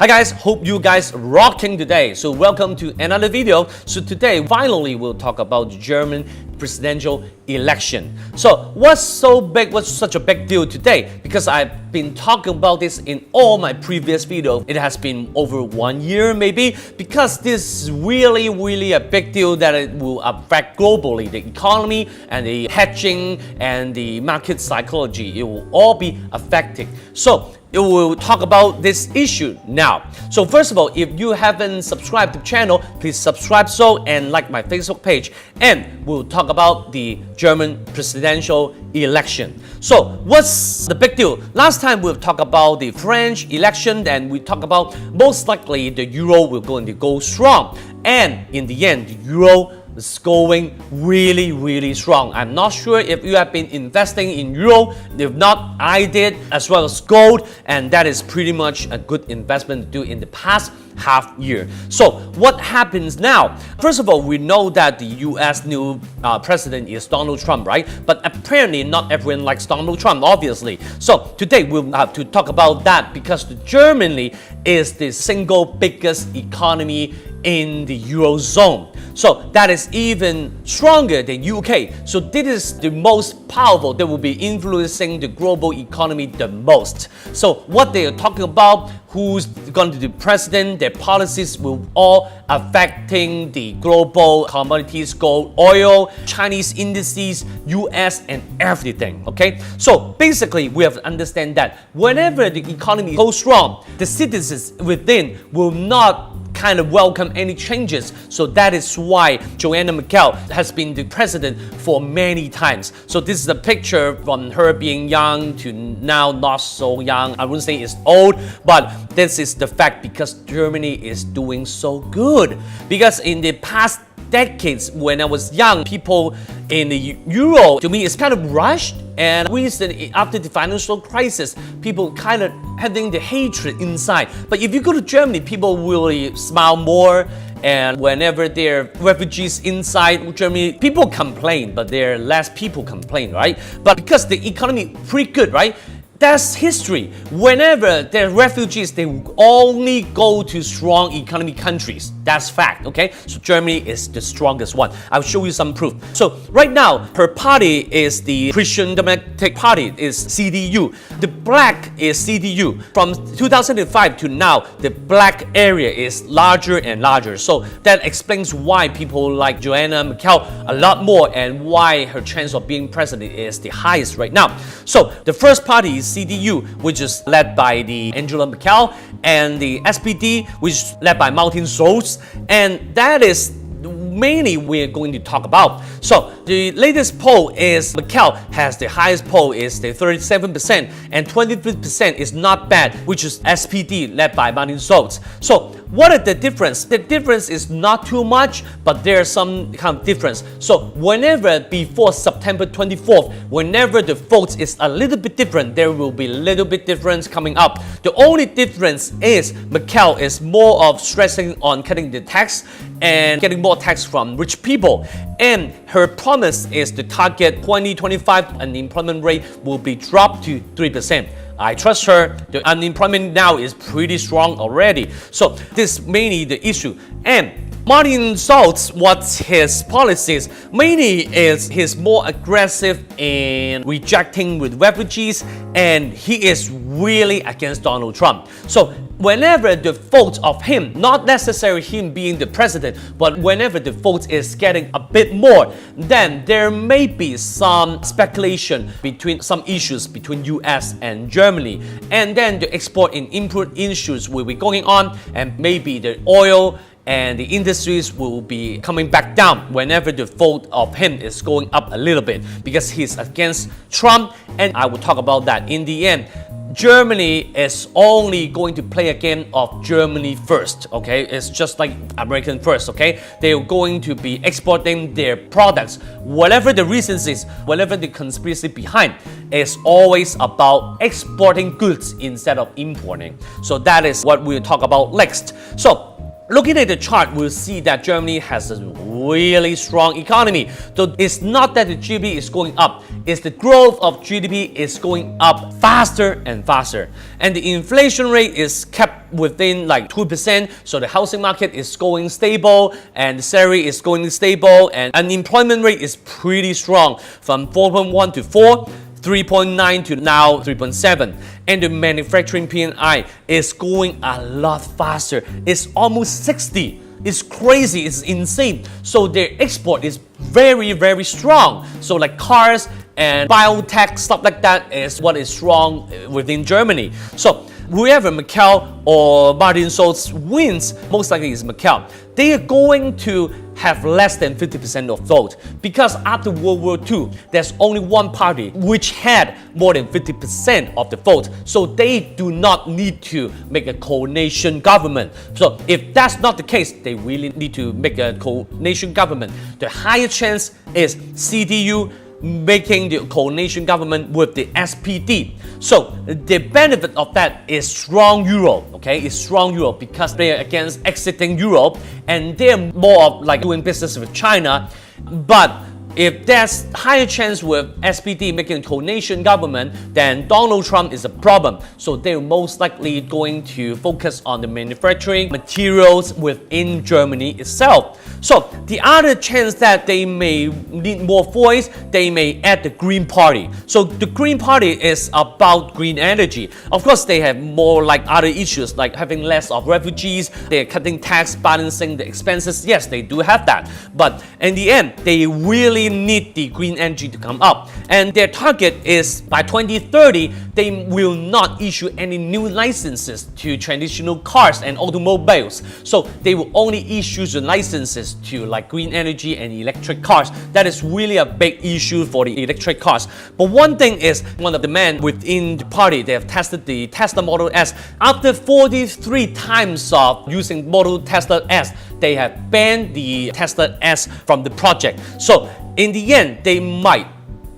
Hi guys, hope you guys rocking today. So welcome to another video. So today, finally, we'll talk about the German presidential election. So what's such a big deal today? Because I've been talking about this in all my previous videos. It has been over 1 year maybe, because this is really a big deal that it will affect globally, the economy and the hedging and the market psychology. It will all be affected. So it will talk about this issue now. So first of all, if you haven't subscribed to the channel, please subscribe and like my Facebook page, and we'll talk about the German presidential election. So what's the big deal? Last time we've talked about the French election, and we talked about most likely the euro will going to go strong, and in the end the euro is going really strong. I'm not sure if you have been investing in euro. If not, I did, as well as gold, and that is pretty much a good investment to do in the past half year. So what happens now? First of all, we know that the US new president is Donald Trump, right? But apparently not everyone likes Donald Trump, obviously. So today we'll have to talk about that, because Germany is the single biggest economy in the Eurozone. So that is even stronger than UK. So this is the most powerful that will be influencing the global economy the most. So what they are talking about, who's going to be president, their policies will all affecting the global commodities, gold, oil, Chinese indices, US, and everything. Okay, so basically we have to understand that whenever the economy goes strong, the citizens within will not kind of welcome any changes. So that is why Angela Merkel has been the president for many times. So this is a picture from her being young to now not so young. I wouldn't say it's old, but this is the fact, because Germany is doing so good. Because in the past decades, when I was young, people in the euro, to me, it's kind of rushed. And recently, after the financial crisis, people kind of having the hatred inside. But if you go to Germany, people really smile more. And whenever there are refugees inside Germany, people complain, but there are less people complain, right? But because the economy is pretty good, right? That's history. Whenever there are refugees, they only go to strong economy countries. That's fact, okay? So Germany is the strongest one. I'll show you some proof. So right now, her party is the Christian Democratic Party, is CDU. The black is CDU. From 2005 to now, the black area is larger and larger. So that explains why people like Angela Merkel a lot more, and why her chance of being president is the highest right now. So the first party is CDU, which is led by the Angela Merkel, and the SPD, which is led by Martin Schulz, and that is mainly we're going to talk about. So the latest poll is Merkel has the highest poll, is the 37%, and 23% is not bad, which is SPD led by Martin Schulz. So what is the difference? The difference is not too much, but there's some kind of difference. So whenever before September 24th, whenever the votes is a little bit different, there will be a little bit difference coming up. The only difference is Merkel is more of stressing on cutting the tax and getting more tax from rich people. And her promise is to target 2025 unemployment rate will be dropped to 3%. I trust her. The unemployment now is pretty strong already. So this is mainly the issue. And Martin Schulz, what's his policies? Mainly is he's more aggressive in rejecting with refugees, and he is really against Donald Trump. So whenever the vote of him, not necessarily him being the president, but whenever the vote is getting a bit more, then there may be some speculation between some issues between US and Germany. And then the export and import issues will be going on, and maybe the oil and the industries will be coming back down whenever the vote of him is going up a little bit, because he's against Trump, and I will talk about that. In the end, Germany is only going to play a game of Germany first, okay? It's just like American first, okay? They're going to be exporting their products. Whatever the reasons is, whatever the conspiracy behind, is always about exporting goods instead of importing. So that is what we'll talk about next. So looking at the chart, we'll see that Germany has a really strong economy. So it's not that the GDP is going up, it's the growth of GDP is going up faster and faster. And the inflation rate is kept within like 2%, so the housing market is going stable, and the salary is going stable, and unemployment rate is pretty strong from 4.1 to 4. 3.9 to now 3.7, and the manufacturing PMI is going a lot faster. It's almost 60. It's crazy, it's insane. So their export is very, very strong. So like cars and biotech, stuff like that is what is strong within Germany. So whoever Merkel or Martin Schulz wins, most likely is Merkel. They are going to have less than 50% of vote, because after World War II, there's only one party which had more than 50% of the vote. So they do not need to make a coalition government. So if that's not the case, they really need to make a coalition government. The higher chance is CDU making the coalition government with the SPD. So the benefit of that is strong euro, okay? It's strong euro because they are against exiting Europe, and they're more of like doing business with China. But if there's higher chance with SPD making a coalition government, then Donald Trump is a problem. So they're most likely going to focus on the manufacturing materials within Germany itself. So the other chance that they may need more voice, they may add the Green Party. So the Green Party is about green energy. Of course, they have more like other issues like having less of refugees, they're cutting tax, balancing the expenses. Yes, they do have that. But in the end, they really need the green energy to come up. And their target is by 2030, they will not issue any new licenses to traditional cars and automobiles. So they will only issue the licenses to like green energy and electric cars. That is really a big issue for the electric cars. But one thing is, one of the men within the party, they have tested the Tesla Model S. After 43 times of using Model Tesla S, they have banned the Tesla S from the project. So in the end, they might,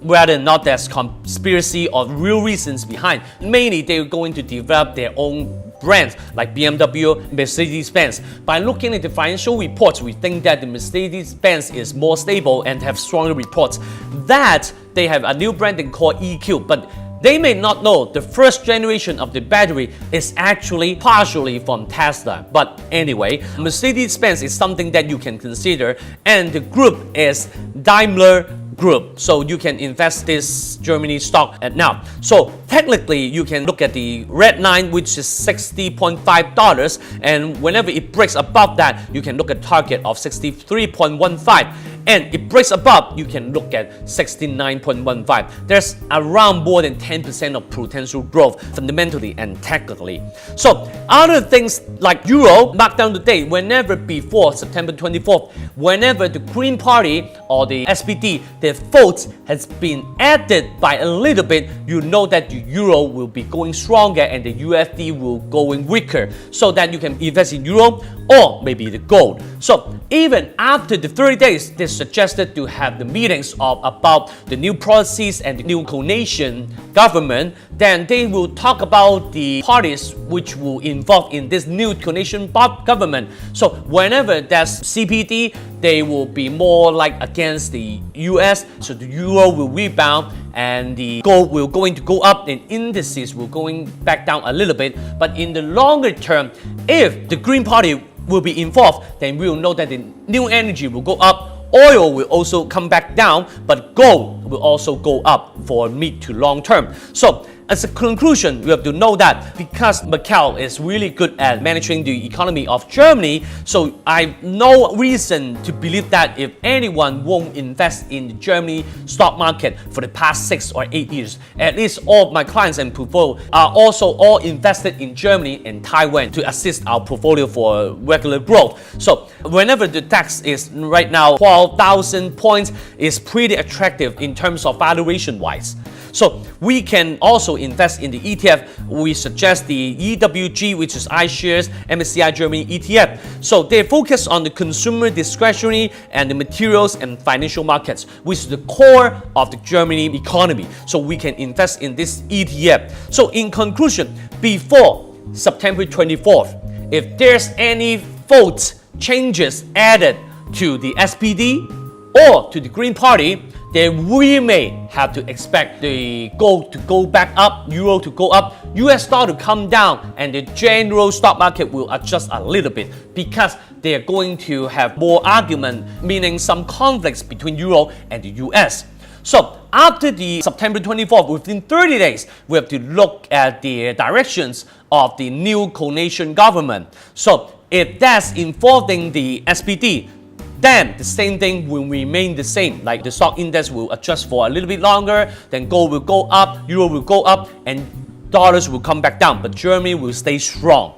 whether or not there's conspiracy or real reasons behind, mainly they're going to develop their own brands like BMW, Mercedes-Benz. By looking at the financial reports, we think that the Mercedes-Benz is more stable and have stronger reports. That they have a new branding called EQ, but they may not know the first generation of the battery is actually partially from Tesla. But anyway, Mercedes-Benz is something that you can consider, and the group is Daimler Group. So you can invest this Germany stock at now. So technically, you can look at the red line, which is $60.5, and whenever it breaks above that, you can look at target of 63.15. And it breaks above, you can look at 69.15. There's around more than 10% of potential growth fundamentally and technically. So other things like Euro, mark down the date, whenever before September 24th, whenever the Green Party or the SPD, their votes has been added by a little bit, you know that the Euro will be going stronger and the USD will going weaker, so that you can invest in Euro or maybe the gold. So even after the 30 days, they suggested to have the meetings about the new policies and the new coalition government. Then they will talk about the parties which will involve in this new coalition government. So whenever there's CPD, they will be more like against the US, so the euro will rebound and the gold will going to go up and indices will going back down a little bit. But in the longer term, if the Green Party will be involved, then we will know that the new energy will go up, oil will also come back down, but gold will also go up for mid to long term. So as a conclusion, we have to know that because Merkel is really good at managing the economy of Germany, so I have no reason to believe that if anyone won't invest in the Germany stock market for the past 6 or 8 years, at least all of my clients and portfolio are also all invested in Germany and Taiwan to assist our portfolio for regular growth. So whenever the DAX is right now 12,000 points, is pretty attractive in terms of valuation wise. So we can also invest in the ETF. We suggest the EWG, which is iShares MSCI Germany ETF. So they focus on the consumer discretionary and the materials and financial markets, which is the core of the Germany economy. So we can invest in this ETF. So in conclusion, before September 24th, if there's any vote changes added to the SPD or to the Green Party, then we may have to expect the gold to go back up, euro to go up, US dollar to come down, and the general stock market will adjust a little bit because they are going to have more argument, meaning some conflicts between euro and the US. So after the September 24th, within 30 days, we have to look at the directions of the new coalition government. So if that's involving the SPD, then the same thing will remain the same. Like the stock index will adjust for a little bit longer, then gold will go up, euro will go up, and dollars will come back down, but Germany will stay strong.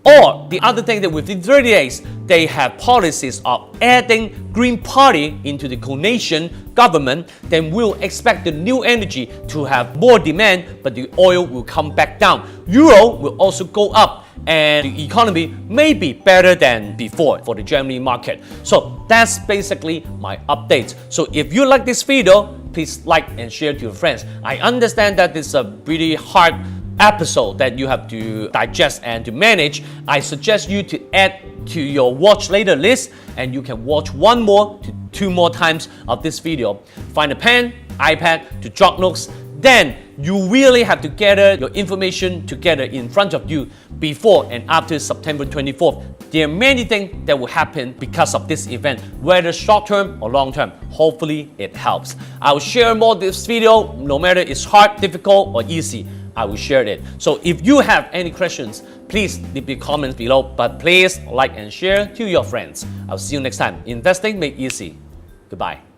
Or the other thing that within 30 days, they have policies of adding Green Party into the coalition government, then we'll expect the new energy to have more demand, but the oil will come back down. Euro will also go up, and the economy may be better than before for the Germany market. So that's basically my update. So if you like this video, please like and share to your friends. I understand that this is a pretty hard episode that you have to digest and to manage. I suggest you to add to your watch later list, and you can watch 1 more to 2 more times of this video. Find a pen, iPad to jot notes. Then you really have to gather your information together in front of you before and after September 24th. There are many things that will happen because of this event, whether short term or long term. Hopefully it helps. I will share more this video, no matter it's hard, difficult or easy. I will share it. So if you have any questions, please leave your comments below, but please like and share to your friends. I'll see you next time. Investing made easy. Goodbye.